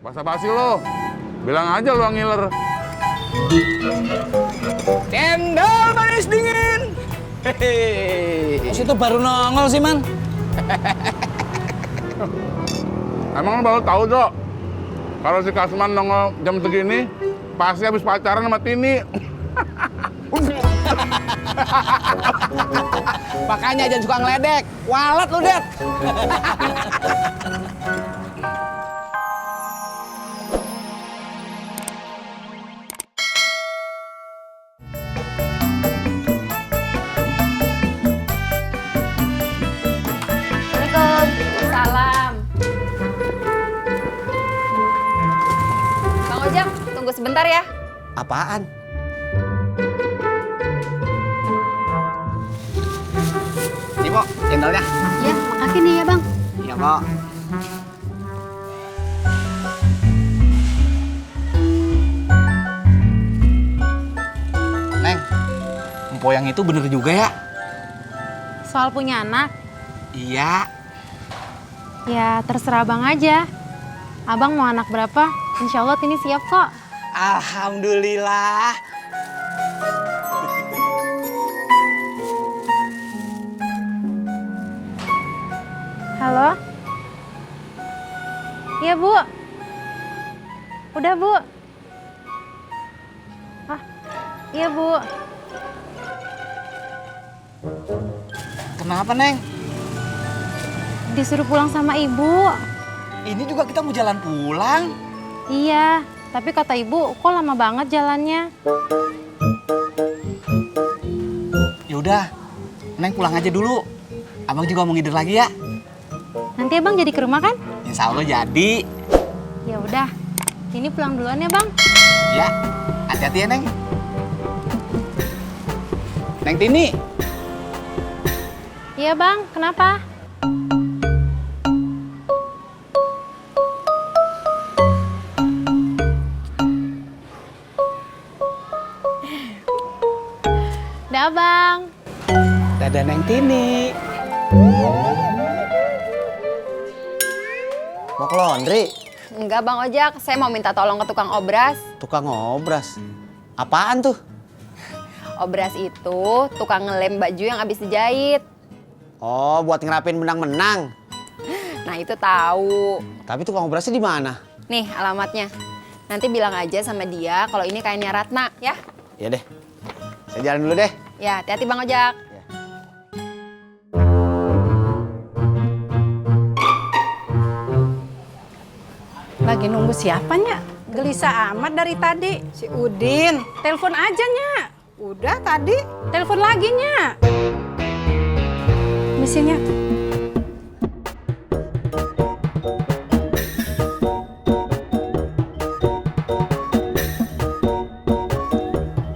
Basa-basi lo. Bilang aja lo ngiler. Cendol manis dingin. Hehehe. Situ baru nongol sih, Man. Emang lo baru tahu, Dok? Kalau si Kasman nongol jam segini, pasti habis pacaran sama Tini. Makanya jangan suka ngeledek. Walet lu, Det. Assalamualaikum. Salam. Bang Ojek, tunggu sebentar ya. Apaan? Ini, Pok, cendolnya. Ya, makasih nih ya Bang. Iya, Pok. Neng, empo yang itu bener juga ya? Soal punya anak, Iya. ya terserah Abang aja. Abang mau anak berapa? Insya Allah Tini siap kok. Alhamdulillah. Halo? Iya Bu. Udah Bu. Ah, iya Bu. Kenapa, Neng? Disuruh pulang sama Ibu. Ini juga kita mau jalan pulang. Iya, tapi kata Ibu, kok lama banget jalannya? Yaudah, Neng pulang aja dulu. Abang juga mau ngider lagi ya. Nanti Abang jadi ke rumah kan? Insya Allah jadi. Ya udah, Tini pulang duluan ya Bang. Ya, hati-hati ya, Neng. Neng Tini. Iya Bang, kenapa? Dah Bang. Dadah, Neng Tini. Mau ke laundry? Enggak Bang Ojek, saya mau minta tolong ke tukang obras. Tukang ngobras. Apaan tuh? Obras itu tukang ngelem baju yang habis dijahit. Oh, buat ngerapin benang-benang. Nah itu tahu. Tapi tukang ngobrasnya di mana? Nih alamatnya. Nanti bilang aja sama dia kalau ini kainnya Ratna ya. Ya deh. Saya jalan dulu deh. Ya, hati-hati Bang Ojek. Lagi nunggu siapanya? Gelisah amat dari tadi. Si Udin. Telepon aja, Nya. Udah tadi. Telepon lagi, Nya. Misinya.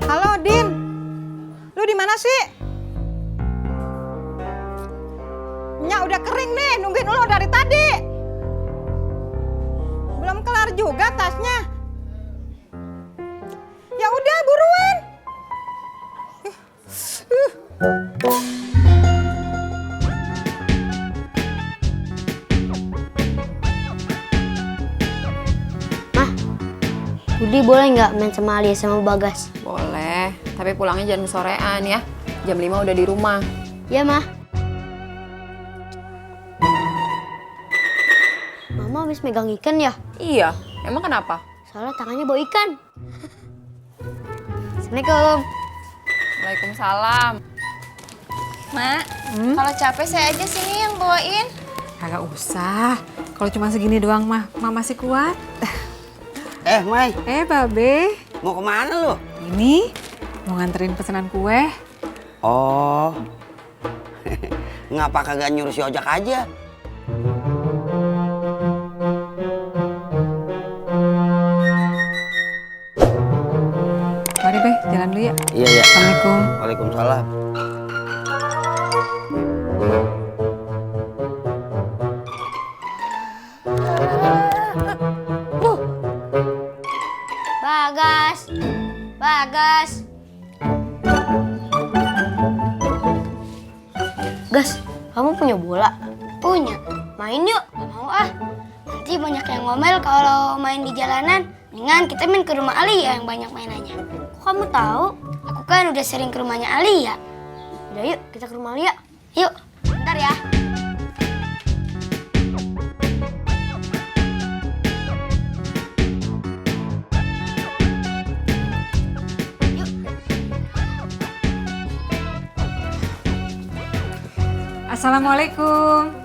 Halo, Din. Lu di mana sih? Nya udah kering nih, nungguin lu dari tadi. Belum kelar juga tasnya. Ya udah buruan. Budi boleh nggak main sama Alia sama Bagas? Boleh, tapi pulangnya jangan sorean ya. Jam 5 udah di rumah. Ya, Mah. Mama habis megang ikan ya? Iya, emang kenapa? Soalnya tangannya bawa ikan. Assalamualaikum. Waalaikumsalam. Mak, kalau capek saya aja sini yang bawain. Kagak usah. Kalau cuma segini doang mah, Mama masih kuat. Mai. Babe. Mau kemana lu? Ini mau nganterin pesanan kue. Oh. Ngapa kagak nyuruh si ojek aja? Mari, Be, jalan dulu ya. Iya, iya. Assalamualaikum. Waalaikumsalam. Bagas. Bagas. Gas, kamu punya bola? Punya. Main yuk. Gak mau ah. Nanti banyak yang ngomel kalau main di jalanan. Mendingan kita main ke rumah Alia yang banyak mainannya. Kok kamu tahu? Aku kan udah sering ke rumahnya Alia. Udah yuk, kita ke rumah Alia. Yuk, bentar ya. Assalamualaikum.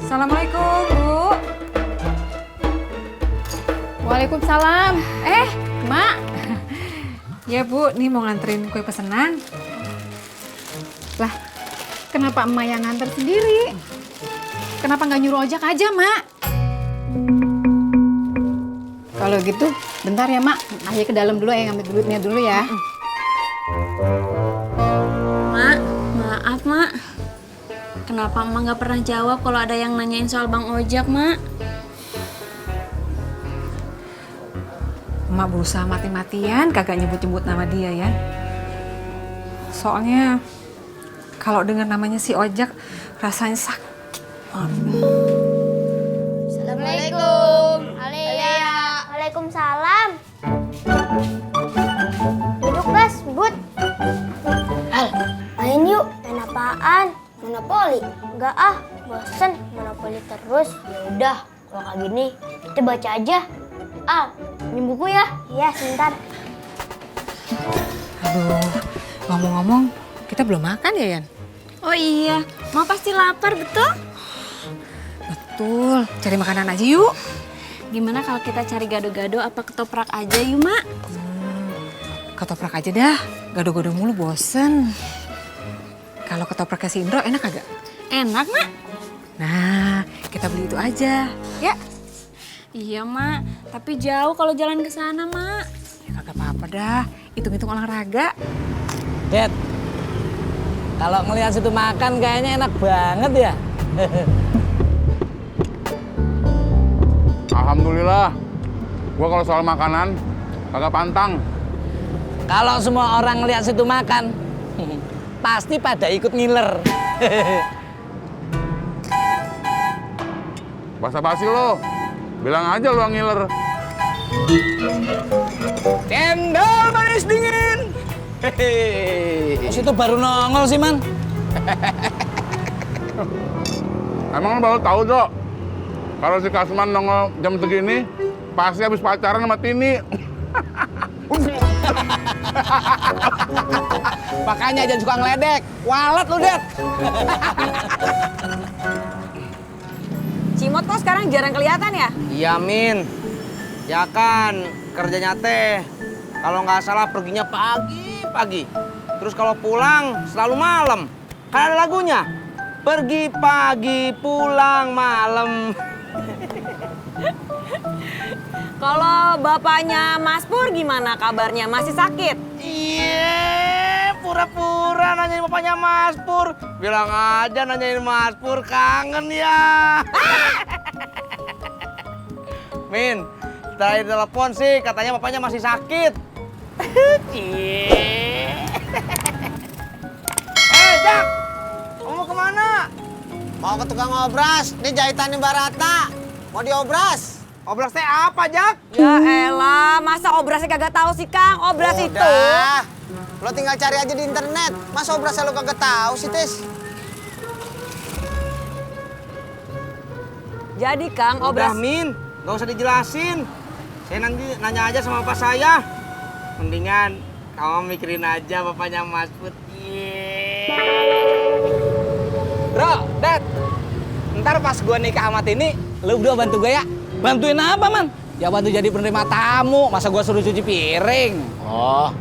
Assalamualaikum, Bu. Waalaikumsalam. Mak. Ya, Bu, nih mau nganterin kue pesanan. Lah, kenapa emak yang nganter sendiri? Kenapa nggak nyuruh ojek aja, Mak? Kalau gitu, bentar ya, Mak. Ayah ke dalam dulu, ngambil duitnya dulu ya. Mak, maaf Mak. Kenapa Emak nggak pernah jawab kalau ada yang nanyain soal Bang Ojak, Mak? Emak berusaha mati-matian kagak nyebut-nyebut nama dia ya. Soalnya kalau dengar namanya si Ojak rasanya sakit. Assalamualaikum. Alia. Waalaikumsalam. Duduk, Gas, Bud. Al, main yuk. Main apaan? Monopoli. Enggak ah, bosen monopoli terus. Udah, kalau kayak gini kita baca aja. Al, pinjem buku ya? Iya, sebentar. Aduh, ngomong-ngomong kita belum makan ya, Yan? Oh iya, Mak pasti lapar, betul? Betul, cari makanan aja yuk. Gimana kalau kita cari gado-gado apa ketoprak aja yuk, Mak? Ketoprak aja dah, gado-gado mulu bosen. Kalau ketopraknya si Indro enak kagak? Enak, Mak. Nah, kita beli itu aja, ya? Iya, Mak. Tapi jauh kalau jalan ke sana, Mak. Ya kagak apa-apa dah, hitung-hitung olahraga. Dad, kalau ngelihat situ makan kayaknya enak banget ya. Alhamdulillah. Gua kalau soal makanan kagak pantang. Kalau semua orang ngelihat situ makan, pasti pada ikut ngiler. Basa-basi lo. Bilang aja lo yang ngiler. Cendol manis dingin. Situ baru nongol sih, Man. Emang lo baru tahu, Dok? Kalau si Kasman nongol jam segini, pasti habis pacaran sama Tini. Makanya jangan suka ngeledek. Walet lu, Dad. Cimot kok sekarang jarang kelihatan ya? Iya, Min. Ya kan, kerjanya teh. Kalau nggak salah perginya pagi-pagi. Terus kalau pulang selalu malam. Kan ada lagunya. Pergi pagi, pulang malam. Kalau bapaknya Mas Pur gimana kabarnya? Masih sakit? Iya, pura-pura nanyain bapaknya Mas Pur. Bilang aja nanyain Mas Pur, kangen ya. Min, terakhir telepon sih katanya bapaknya masih sakit. Jak, kamu mau kemana? Mau ke tukang obras, ini jahitannya Mbak Ratna. Mau diobras. Obras teh apa, Jak? Ya elah, masa obrasnya kagak tahu sih Kang? Obras itu. Udah, lo tinggal cari aja di internet. Masa obrasnya lo kagak tahu sih, Tis? Jadi Kang, Udah, obras... Min, gak usah dijelasin. Saya nanti nanya aja sama bapak saya. Mendingan kamu mikirin aja bapaknya Mas Put. Bro, Dad. Ntar pas gua nikah sama Tini, lu berdua bantu gue ya. Bantuin apa, Man? Ya bantu jadi penerima tamu, masa gua suruh cuci piring. Oh,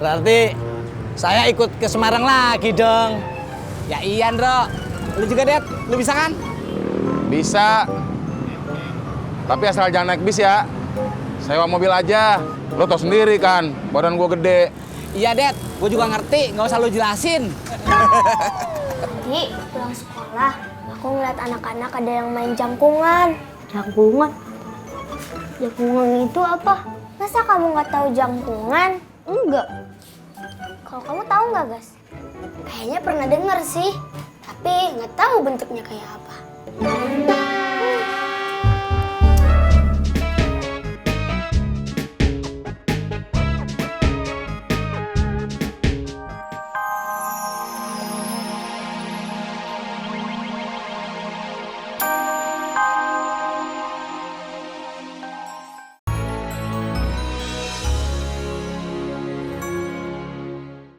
Berarti saya ikut ke Semarang lagi dong. Ya iya, Ndro. Lu juga, Dad? Lu bisa kan? Bisa. Tapi asal jangan naik bis ya. Sewa mobil aja. Lo tau sendiri kan, badan gua gede. Iya, Dad. Gue juga ngerti, nggak usah lu jelasin. Tadi pulang sekolah, aku ngeliat anak-anak ada yang main jangkungan. Jangkungan? Jangkungan itu apa? Masa kamu nggak tahu jangkungan? Enggak. Kalau kamu tahu nggak, Gas? Kayaknya pernah dengar sih, tapi nggak tahu bentuknya kayak apa.